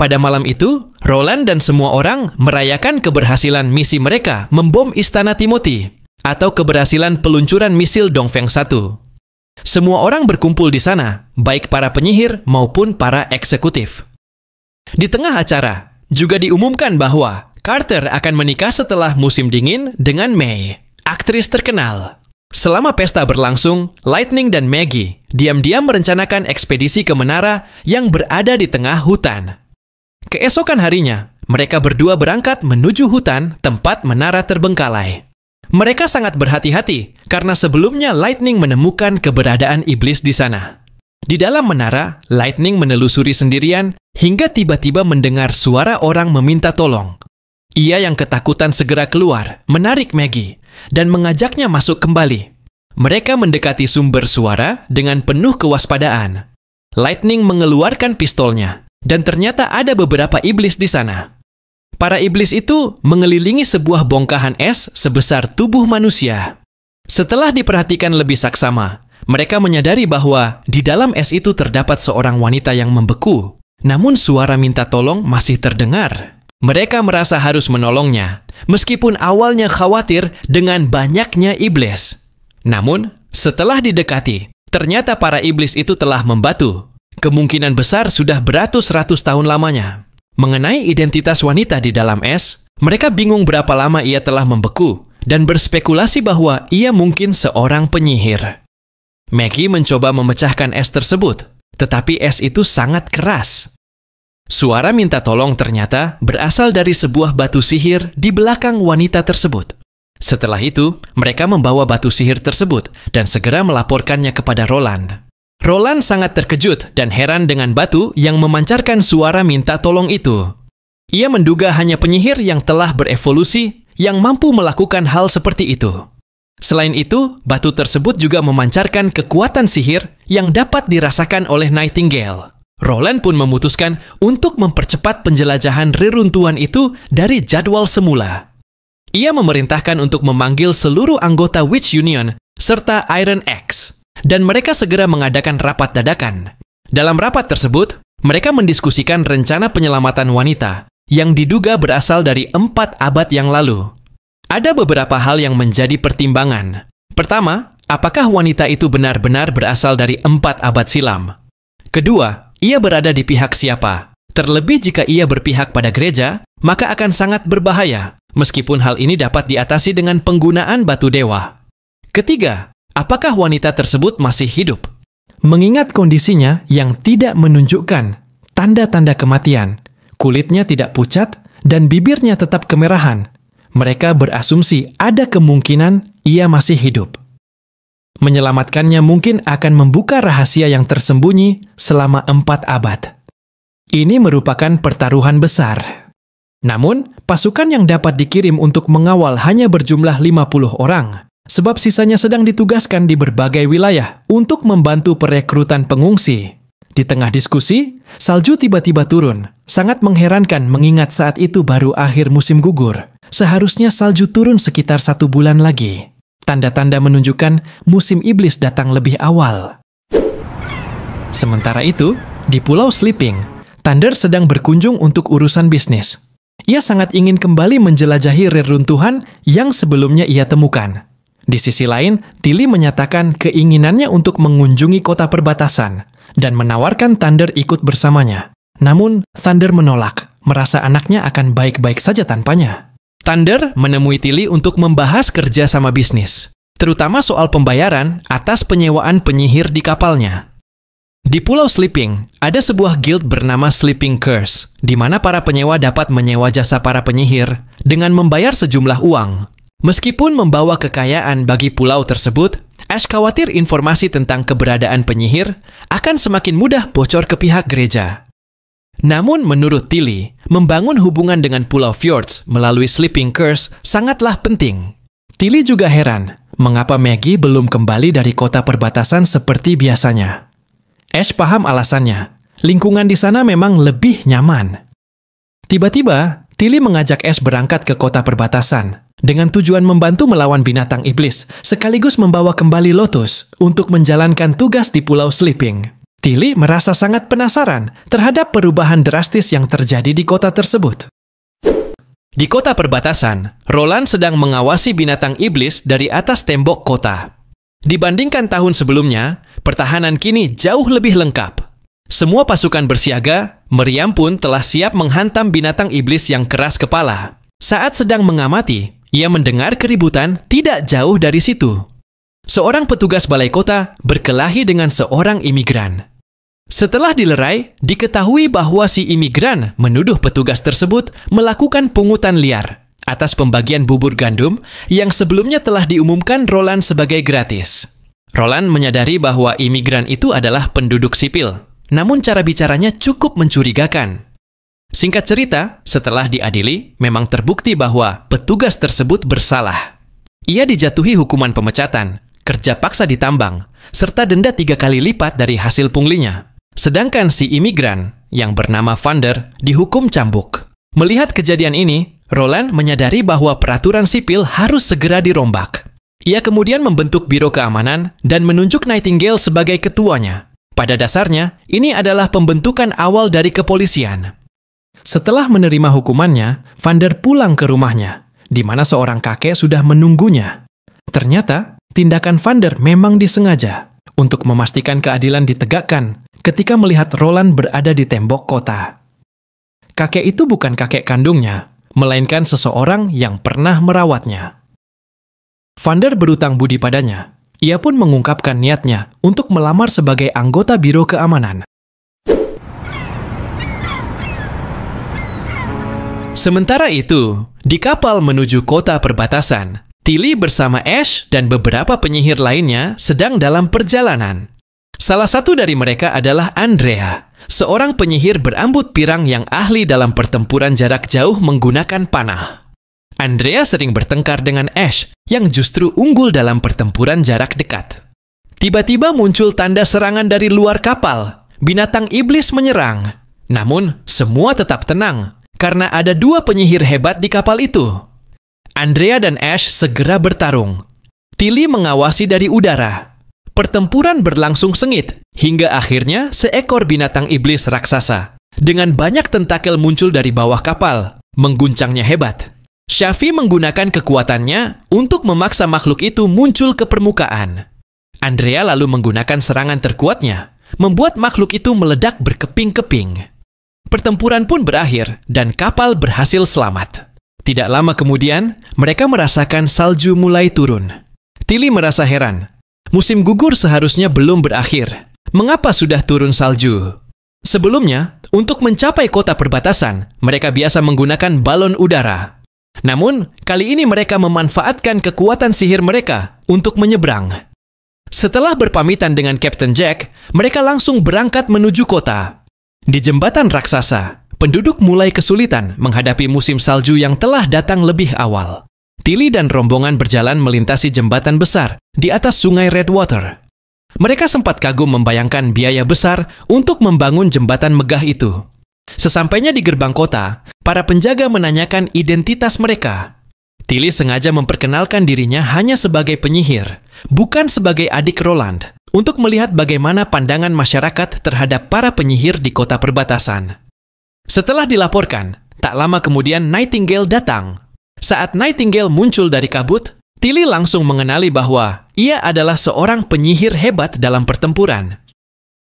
Pada malam itu, Roland dan semua orang merayakan keberhasilan misi mereka membom Istana Timothy atau keberhasilan peluncuran misil Dongfeng 1. Semua orang berkumpul di sana, baik para penyihir maupun para eksekutif. Di tengah acara, juga diumumkan bahwa Carter akan menikah setelah musim dingin dengan May, aktris terkenal. Selama pesta berlangsung, Lightning dan Maggie diam-diam merencanakan ekspedisi ke menara yang berada di tengah hutan. Keesokan harinya, mereka berdua berangkat menuju hutan tempat menara terbengkalai. Mereka sangat berhati-hati karena sebelumnya Lightning menemukan keberadaan iblis di sana. Di dalam menara, Lightning menelusuri sendirian hingga tiba-tiba mendengar suara orang meminta tolong. Ia yang ketakutan segera keluar, menarik Maggie, dan mengajaknya masuk kembali. Mereka mendekati sumber suara dengan penuh kewaspadaan. Lightning mengeluarkan pistolnya, dan ternyata ada beberapa iblis di sana. Para iblis itu mengelilingi sebuah bongkahan es sebesar tubuh manusia. Setelah diperhatikan lebih saksama, mereka menyadari bahwa di dalam es itu terdapat seorang wanita yang membeku. Namun suara minta tolong masih terdengar. Mereka merasa harus menolongnya, meskipun awalnya khawatir dengan banyaknya iblis. Namun, setelah didekati, ternyata para iblis itu telah membatu. Kemungkinan besar sudah beratus-ratus tahun lamanya. Mengenai identitas wanita di dalam es, mereka bingung berapa lama ia telah membeku dan berspekulasi bahwa ia mungkin seorang penyihir. Maggie mencoba memecahkan es tersebut, tetapi es itu sangat keras. Suara minta tolong ternyata berasal dari sebuah batu sihir di belakang wanita tersebut. Setelah itu, mereka membawa batu sihir tersebut dan segera melaporkannya kepada Roland. Roland sangat terkejut dan heran dengan batu yang memancarkan suara minta tolong itu. Ia menduga hanya penyihir yang telah berevolusi yang mampu melakukan hal seperti itu. Selain itu, batu tersebut juga memancarkan kekuatan sihir yang dapat dirasakan oleh Nightingale. Roland pun memutuskan untuk mempercepat penjelajahan reruntuhan itu dari jadwal semula. Ia memerintahkan untuk memanggil seluruh anggota Witch Union serta Iron Axe. Dan mereka segera mengadakan rapat dadakan. Dalam rapat tersebut, mereka mendiskusikan rencana penyelamatan wanita yang diduga berasal dari 4 abad yang lalu. Ada beberapa hal yang menjadi pertimbangan. Pertama, apakah wanita itu benar-benar berasal dari 4 abad silam? Kedua, ia berada di pihak siapa? Terlebih jika ia berpihak pada gereja, maka akan sangat berbahaya, meskipun hal ini dapat diatasi dengan penggunaan batu dewa. Ketiga, apakah wanita tersebut masih hidup? Mengingat kondisinya yang tidak menunjukkan tanda-tanda kematian, kulitnya tidak pucat, dan bibirnya tetap kemerahan, mereka berasumsi ada kemungkinan ia masih hidup. Menyelamatkannya mungkin akan membuka rahasia yang tersembunyi selama 4 abad. Ini merupakan pertaruhan besar. Namun, pasukan yang dapat dikirim untuk mengawal hanya berjumlah 50 orang, sebab sisanya sedang ditugaskan di berbagai wilayah untuk membantu perekrutan pengungsi. Di tengah diskusi, salju tiba-tiba turun. Sangat mengherankan mengingat saat itu baru akhir musim gugur. Seharusnya salju turun sekitar 1 bulan lagi. Tanda-tanda menunjukkan musim iblis datang lebih awal. Sementara itu, di Pulau Sleeping, Thunder sedang berkunjung untuk urusan bisnis. Ia sangat ingin kembali menjelajahi reruntuhan yang sebelumnya ia temukan. Di sisi lain, Tilly menyatakan keinginannya untuk mengunjungi kota perbatasan dan menawarkan Thunder ikut bersamanya. Namun, Thunder menolak, merasa anaknya akan baik-baik saja tanpanya. Thunder menemui Tilly untuk membahas kerja sama bisnis, terutama soal pembayaran atas penyewaan penyihir di kapalnya. Di Pulau Sleeping, ada sebuah guild bernama Sleeping Curse, di mana para penyewa dapat menyewa jasa para penyihir dengan membayar sejumlah uang. Meskipun membawa kekayaan bagi pulau tersebut, Ash khawatir informasi tentang keberadaan penyihir akan semakin mudah bocor ke pihak gereja. Namun menurut Tilly, membangun hubungan dengan Pulau Fjords melalui Sleeping Curse sangatlah penting. Tilly juga heran mengapa Maggie belum kembali dari kota perbatasan seperti biasanya. Ash paham alasannya, lingkungan di sana memang lebih nyaman. Tiba-tiba, Tilly mengajak Ash berangkat ke kota perbatasan dengan tujuan membantu melawan binatang iblis, sekaligus membawa kembali Lotus untuk menjalankan tugas di Pulau Sleeping. Tilly merasa sangat penasaran terhadap perubahan drastis yang terjadi di kota tersebut. Di kota perbatasan, Roland sedang mengawasi binatang iblis dari atas tembok kota. Dibandingkan tahun sebelumnya, pertahanan kini jauh lebih lengkap. Semua pasukan bersiaga, meriam pun telah siap menghantam binatang iblis yang keras kepala. Saat sedang mengamati, ia mendengar keributan tidak jauh dari situ. Seorang petugas balai kota berkelahi dengan seorang imigran. Setelah dilerai, diketahui bahwa si imigran menuduh petugas tersebut melakukan pungutan liar atas pembagian bubur gandum yang sebelumnya telah diumumkan Roland sebagai gratis. Roland menyadari bahwa imigran itu adalah penduduk sipil, namun cara bicaranya cukup mencurigakan. Singkat cerita, setelah diadili, memang terbukti bahwa petugas tersebut bersalah. Ia dijatuhi hukuman pemecatan, kerja paksa di tambang, serta denda 3 kali lipat dari hasil punglinya. Sedangkan si imigran, yang bernama Vander, dihukum cambuk. Melihat kejadian ini, Roland menyadari bahwa peraturan sipil harus segera dirombak. Ia kemudian membentuk Biro Keamanan dan menunjuk Nightingale sebagai ketuanya. Pada dasarnya, ini adalah pembentukan awal dari kepolisian. Setelah menerima hukumannya, Vander pulang ke rumahnya, di mana seorang kakek sudah menunggunya. Ternyata, tindakan Vander memang disengaja untuk memastikan keadilan ditegakkan ketika melihat Roland berada di tembok kota. Kakek itu bukan kakek kandungnya, melainkan seseorang yang pernah merawatnya. Vander berutang budi padanya. Ia pun mengungkapkan niatnya untuk melamar sebagai anggota Biro Keamanan. Sementara itu, di kapal menuju kota perbatasan, Tilly bersama Ash dan beberapa penyihir lainnya sedang dalam perjalanan. Salah satu dari mereka adalah Andrea, seorang penyihir berambut pirang yang ahli dalam pertempuran jarak jauh menggunakan panah. Andrea sering bertengkar dengan Ash yang justru unggul dalam pertempuran jarak dekat. Tiba-tiba muncul tanda serangan dari luar kapal. Binatang iblis menyerang. Namun, semua tetap tenang karena ada 2 penyihir hebat di kapal itu. Andrea dan Ash segera bertarung. Tilly mengawasi dari udara. Pertempuran berlangsung sengit, hingga akhirnya seekor binatang iblis raksasa dengan banyak tentakel muncul dari bawah kapal, mengguncangnya hebat. Shafi menggunakan kekuatannya untuk memaksa makhluk itu muncul ke permukaan. Andrea lalu menggunakan serangan terkuatnya, membuat makhluk itu meledak berkeping-keping. Pertempuran pun berakhir dan kapal berhasil selamat. Tidak lama kemudian, mereka merasakan salju mulai turun. Tilly merasa heran. Musim gugur seharusnya belum berakhir. Mengapa sudah turun salju? Sebelumnya, untuk mencapai kota perbatasan, mereka biasa menggunakan balon udara. Namun, kali ini mereka memanfaatkan kekuatan sihir mereka untuk menyeberang. Setelah berpamitan dengan Captain Jack, mereka langsung berangkat menuju kota. Di jembatan raksasa, penduduk mulai kesulitan menghadapi musim salju yang telah datang lebih awal. Tilly dan rombongan berjalan melintasi jembatan besar di atas sungai Redwater. Mereka sempat kagum membayangkan biaya besar untuk membangun jembatan megah itu. Sesampainya di gerbang kota, para penjaga menanyakan identitas mereka. Tilly sengaja memperkenalkan dirinya hanya sebagai penyihir, bukan sebagai adik Roland, untuk melihat bagaimana pandangan masyarakat terhadap para penyihir di kota perbatasan. Setelah dilaporkan, tak lama kemudian Nightingale datang. Saat Nightingale muncul dari kabut, Tilly langsung mengenali bahwa ia adalah seorang penyihir hebat dalam pertempuran.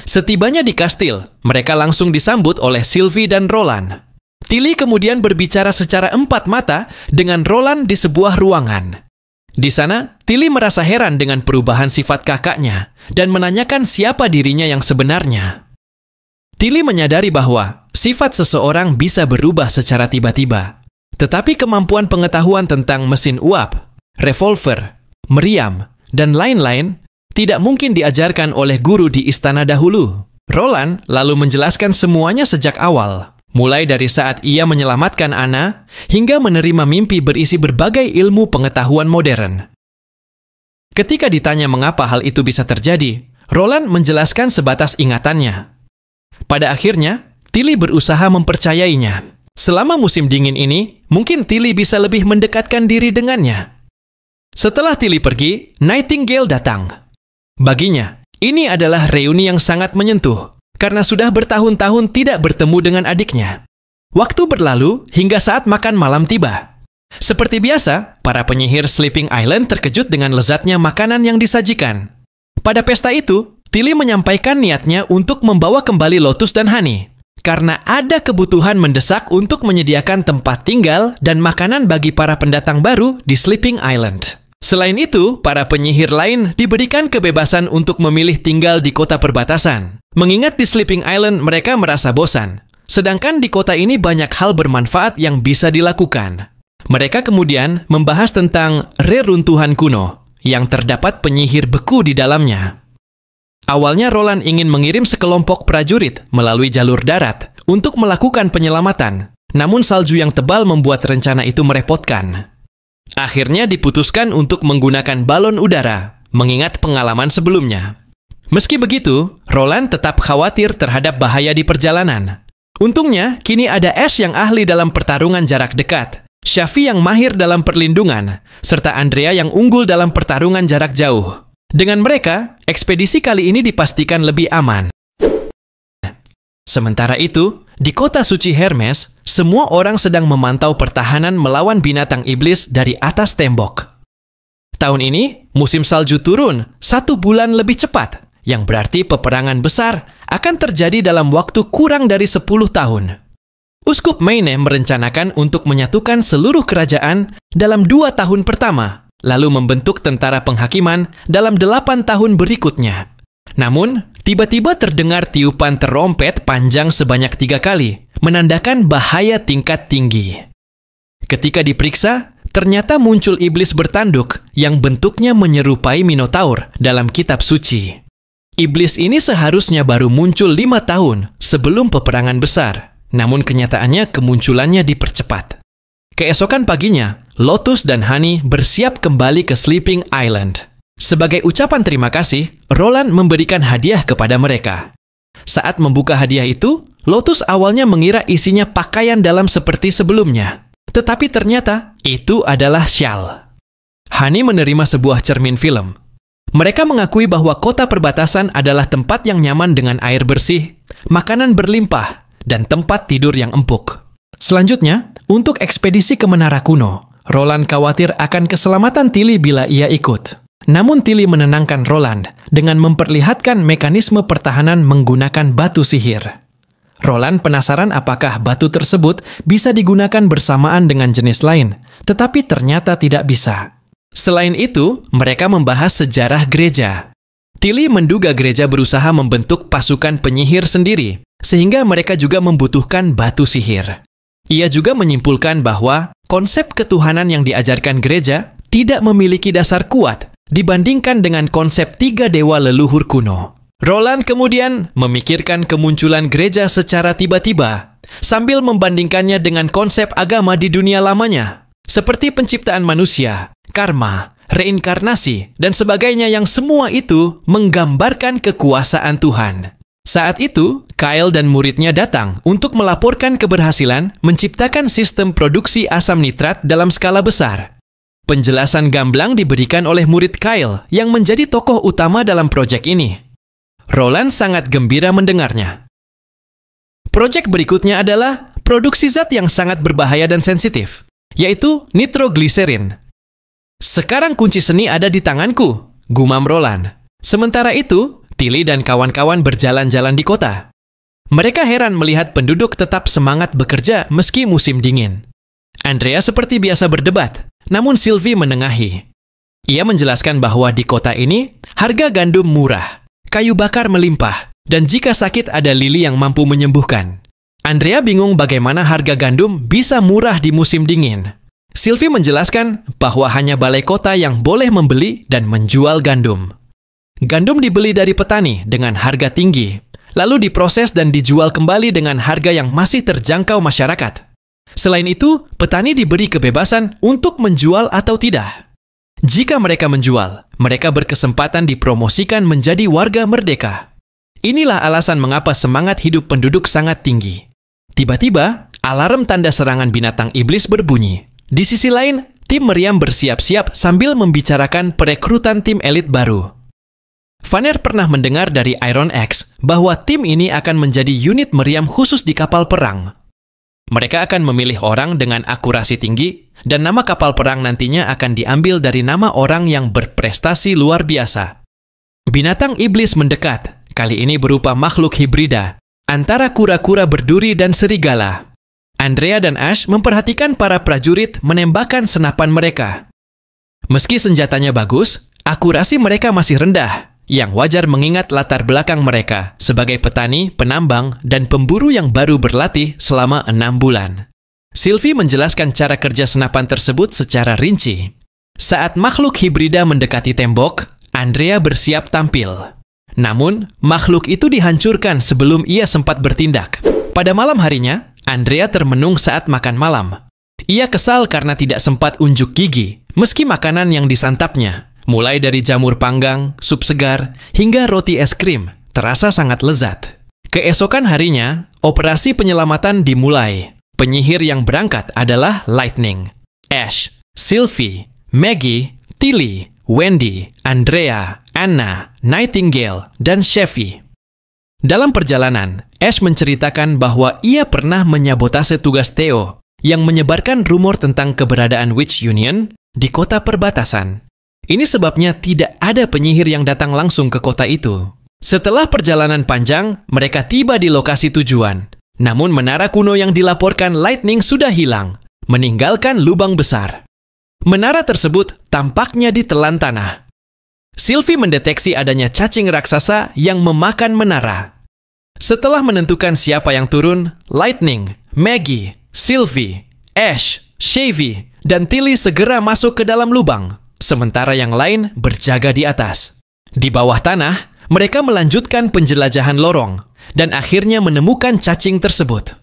Setibanya di kastil, mereka langsung disambut oleh Sylvie dan Roland. Tilly kemudian berbicara secara empat mata dengan Roland di sebuah ruangan. Di sana, Tilly merasa heran dengan perubahan sifat kakaknya dan menanyakan siapa dirinya yang sebenarnya. Tilly menyadari bahwa sifat seseorang bisa berubah secara tiba-tiba. Tetapi kemampuan pengetahuan tentang mesin uap, revolver, meriam, dan lain-lain tidak mungkin diajarkan oleh guru di istana dahulu. Roland lalu menjelaskan semuanya sejak awal, mulai dari saat ia menyelamatkan Anna hingga menerima mimpi berisi berbagai ilmu pengetahuan modern. Ketika ditanya mengapa hal itu bisa terjadi, Roland menjelaskan sebatas ingatannya. Pada akhirnya, Tilly berusaha mempercayainya. Selama musim dingin ini, mungkin Tilly bisa lebih mendekatkan diri dengannya. Setelah Tilly pergi, Nightingale datang. Baginya, Ini adalah reuni yang sangat menyentuh, karena sudah bertahun-tahun tidak bertemu dengan adiknya. Waktu berlalu hingga saat makan malam tiba. Seperti biasa, para penyihir Sleeping Island terkejut dengan lezatnya makanan yang disajikan. Pada pesta itu, Tilly menyampaikan niatnya untuk membawa kembali Lotus dan Honey, karena ada kebutuhan mendesak untuk menyediakan tempat tinggal dan makanan bagi para pendatang baru di Sleeping Island. Selain itu, para penyihir lain diberikan kebebasan untuk memilih tinggal di kota perbatasan. Mengingat di Sleeping Island mereka merasa bosan, sedangkan di kota ini banyak hal bermanfaat yang bisa dilakukan. Mereka kemudian membahas tentang reruntuhan kuno yang terdapat penyihir beku di dalamnya. Awalnya Roland ingin mengirim sekelompok prajurit melalui jalur darat untuk melakukan penyelamatan, namun salju yang tebal membuat rencana itu merepotkan. Akhirnya diputuskan untuk menggunakan balon udara, mengingat pengalaman sebelumnya. Meski begitu, Roland tetap khawatir terhadap bahaya di perjalanan. Untungnya, kini ada Ash yang ahli dalam pertarungan jarak dekat, Shafi yang mahir dalam perlindungan, serta Andrea yang unggul dalam pertarungan jarak jauh. Dengan mereka, ekspedisi kali ini dipastikan lebih aman. Sementara itu, di kota suci Hermes, semua orang sedang memantau pertahanan melawan binatang iblis dari atas tembok. Tahun ini, musim salju turun 1 bulan lebih cepat, yang berarti peperangan besar akan terjadi dalam waktu kurang dari 10 tahun. Uskup Maine merencanakan untuk menyatukan seluruh kerajaan dalam 2 tahun pertama, lalu membentuk tentara penghakiman dalam 8 tahun berikutnya. Namun, tiba-tiba terdengar tiupan terompet panjang sebanyak 3 kali, menandakan bahaya tingkat tinggi. Ketika diperiksa, ternyata muncul iblis bertanduk yang bentuknya menyerupai Minotaur dalam kitab suci. Iblis ini seharusnya baru muncul 5 tahun sebelum peperangan besar, namun kenyataannya kemunculannya dipercepat. Keesokan paginya, Lotus dan Honey bersiap kembali ke Sleeping Island. Sebagai ucapan terima kasih, Roland memberikan hadiah kepada mereka. Saat membuka hadiah itu, Lotus awalnya mengira isinya pakaian dalam seperti sebelumnya. Tetapi ternyata, itu adalah syal. Honey menerima sebuah cermin film. Mereka mengakui bahwa kota perbatasan adalah tempat yang nyaman dengan air bersih, makanan berlimpah, dan tempat tidur yang empuk. Selanjutnya, untuk ekspedisi ke Menara Kuno, Roland khawatir akan keselamatan Tilly bila ia ikut. Namun Tilly menenangkan Roland dengan memperlihatkan mekanisme pertahanan menggunakan batu sihir. Roland penasaran apakah batu tersebut bisa digunakan bersamaan dengan jenis lain, tetapi ternyata tidak bisa. Selain itu, mereka membahas sejarah gereja. Tilly menduga gereja berusaha membentuk pasukan penyihir sendiri, sehingga mereka juga membutuhkan batu sihir. Ia juga menyimpulkan bahwa konsep ketuhanan yang diajarkan gereja tidak memiliki dasar kuat dibandingkan dengan konsep 3 dewa leluhur kuno. Roland kemudian memikirkan kemunculan gereja secara tiba-tiba, sambil membandingkannya dengan konsep agama di dunia lamanya, seperti penciptaan manusia, karma, reinkarnasi, dan sebagainya yang semua itu menggambarkan kekuasaan Tuhan. Saat itu, Kyle dan muridnya datang untuk melaporkan keberhasilan menciptakan sistem produksi asam nitrat dalam skala besar. Penjelasan gamblang diberikan oleh murid Kyle yang menjadi tokoh utama dalam proyek ini. Roland sangat gembira mendengarnya. Proyek berikutnya adalah produksi zat yang sangat berbahaya dan sensitif, yaitu nitrogliserin. Sekarang kunci seni ada di tanganku, gumam Roland. Sementara itu, Tilly dan kawan-kawan berjalan-jalan di kota. Mereka heran melihat penduduk tetap semangat bekerja meski musim dingin. Andrea seperti biasa berdebat, namun Sylvie menengahi. Ia menjelaskan bahwa di kota ini, harga gandum murah, kayu bakar melimpah, dan jika sakit ada lili yang mampu menyembuhkan. Andrea bingung bagaimana harga gandum bisa murah di musim dingin. Sylvie menjelaskan bahwa hanya balai kota yang boleh membeli dan menjual gandum. Gandum dibeli dari petani dengan harga tinggi, lalu diproses dan dijual kembali dengan harga yang masih terjangkau masyarakat. Selain itu, petani diberi kebebasan untuk menjual atau tidak. Jika mereka menjual, mereka berkesempatan dipromosikan menjadi warga merdeka. Inilah alasan mengapa semangat hidup penduduk sangat tinggi. Tiba-tiba, alarm tanda serangan binatang iblis berbunyi. Di sisi lain, tim meriam bersiap-siap sambil membicarakan perekrutan tim elit baru. Vanner pernah mendengar dari Iron X bahwa tim ini akan menjadi unit meriam khusus di kapal perang. Mereka akan memilih orang dengan akurasi tinggi, dan nama kapal perang nantinya akan diambil dari nama orang yang berprestasi luar biasa. Binatang iblis mendekat, kali ini berupa makhluk hibrida, antara kura-kura berduri dan serigala. Andrea dan Ash memperhatikan para prajurit menembakkan senapan mereka. Meski senjatanya bagus, akurasi mereka masih rendah, yang wajar mengingat latar belakang mereka sebagai petani, penambang, dan pemburu yang baru berlatih selama 6 bulan. Sylvie menjelaskan cara kerja senapan tersebut secara rinci. Saat makhluk hibrida mendekati tembok, Andrea bersiap tampil. Namun, makhluk itu dihancurkan sebelum ia sempat bertindak. Pada malam harinya, Andrea termenung saat makan malam. Ia kesal karena tidak sempat unjuk gigi, meski makanan yang disantapnya, mulai dari jamur panggang, sup segar, hingga roti es krim, terasa sangat lezat. Keesokan harinya, operasi penyelamatan dimulai. Penyihir yang berangkat adalah Lightning, Ash, Sylvie, Maggie, Tilly, Wendy, Andrea, Anna, Nightingale, dan Chevy. Dalam perjalanan, Ash menceritakan bahwa ia pernah menyabotase tugas Theo yang menyebarkan rumor tentang keberadaan Witch Union di kota perbatasan. Ini sebabnya tidak ada penyihir yang datang langsung ke kota itu. Setelah perjalanan panjang, mereka tiba di lokasi tujuan. Namun menara kuno yang dilaporkan Lightning sudah hilang, meninggalkan lubang besar. Menara tersebut tampaknya ditelan tanah. Sylvie mendeteksi adanya cacing raksasa yang memakan menara. Setelah menentukan siapa yang turun, Lightning, Maggie, Sylvie, Ash, Chevy, dan Tilly segera masuk ke dalam lubang, sementara yang lain berjaga di atas. Di bawah tanah, mereka melanjutkan penjelajahan lorong, dan akhirnya menemukan cacing tersebut.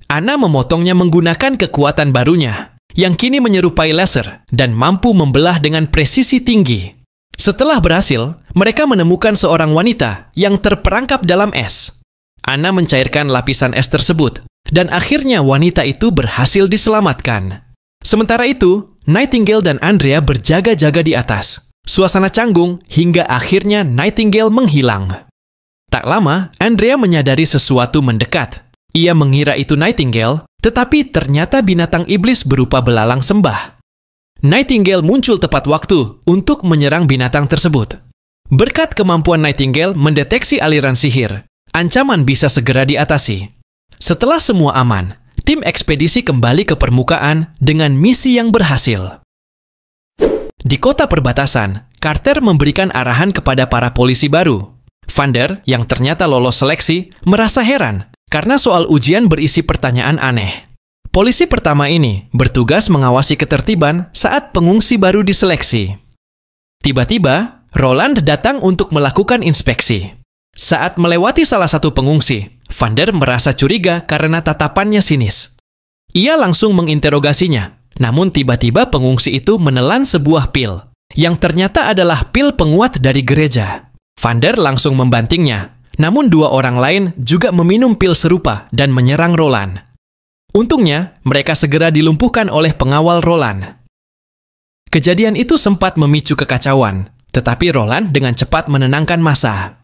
Anna memotongnya menggunakan kekuatan barunya, yang kini menyerupai laser dan mampu membelah dengan presisi tinggi. Setelah berhasil, mereka menemukan seorang wanita yang terperangkap dalam es. Anna mencairkan lapisan es tersebut, dan akhirnya wanita itu berhasil diselamatkan. Sementara itu, Nightingale dan Andrea berjaga-jaga di atas. Suasana canggung hingga akhirnya Nightingale menghilang. Tak lama, Andrea menyadari sesuatu mendekat. Ia mengira itu Nightingale, tetapi ternyata binatang iblis berupa belalang sembah. Nightingale muncul tepat waktu untuk menyerang binatang tersebut. Berkat kemampuan Nightingale mendeteksi aliran sihir, ancaman bisa segera diatasi. Setelah semua aman, tim ekspedisi kembali ke permukaan dengan misi yang berhasil. Di kota perbatasan, Carter memberikan arahan kepada para polisi baru. Vander, yang ternyata lolos seleksi, merasa heran karena soal ujian berisi pertanyaan aneh. Polisi pertama ini bertugas mengawasi ketertiban saat pengungsi baru diseleksi. Tiba-tiba, Roland datang untuk melakukan inspeksi. Saat melewati salah satu pengungsi, Vander merasa curiga karena tatapannya sinis. Ia langsung menginterogasinya, namun tiba-tiba pengungsi itu menelan sebuah pil, yang ternyata adalah pil penguat dari gereja. Vander langsung membantingnya, namun dua orang lain juga meminum pil serupa dan menyerang Roland. Untungnya, mereka segera dilumpuhkan oleh pengawal Roland. Kejadian itu sempat memicu kekacauan, tetapi Roland dengan cepat menenangkan massa.